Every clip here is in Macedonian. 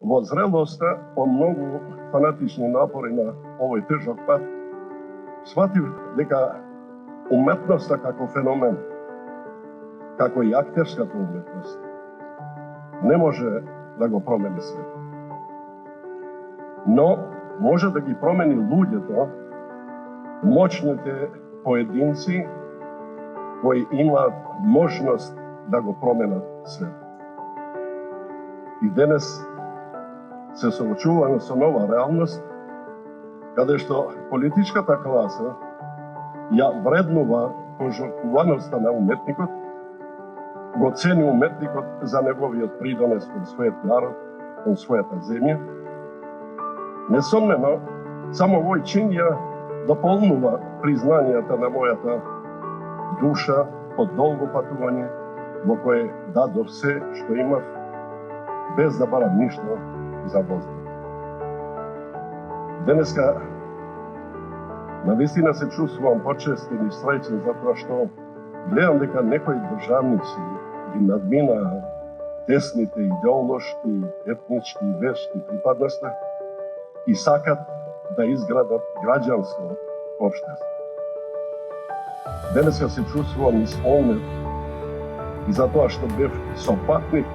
Во зрелоста, по многу фанатични напори на овој тежок пат, сватив дека уметноста како феномен, како и актерската уметност, не може да го промени свет. Но може да ги промени луѓето, моćните поединци кои имаат можност да го променат свет. И денес се соочуваме со нова реалност, каде што политичката класа ја вреднува пожртвуваноста на уметникот, го цени уметникот за неговиот придонес кон својот народ, кон својата земја. Несомнено, само овој чин ја дополнува признанијата на мојата душа од долго патување во кое дадов се што имав, без да барам ништо за воздух. Денеска навистина се чувствувам почестен и среќен затоа што гледам дека некои државници ги надминаа десните идеолошки, етнички и верски припадности и сакат да изградат граѓанско општество. Денеска се чувствувам исполнет и затоа што бев сопатник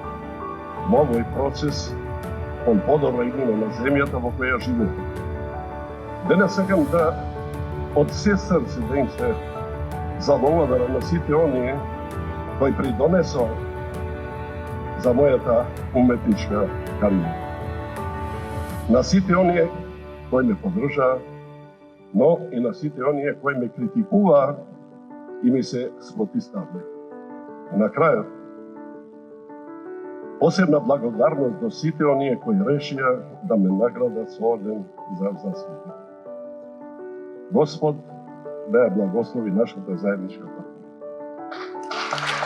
во овој процес кон подобро имино на земјата во која живеем. Денес сакам да од се срце да им се заблагодарам на сите оние кои придонесоа за мојата уметничка кариера. На сите оние кои ме поддржаа, но и на сите оние кои ме критикуваа и ми се спротивставија. И на крајот, посебна благодарност до сите оние кои решија да ме наградат со орден за заслуги. Господ да ја благослови нашата заедничка патка.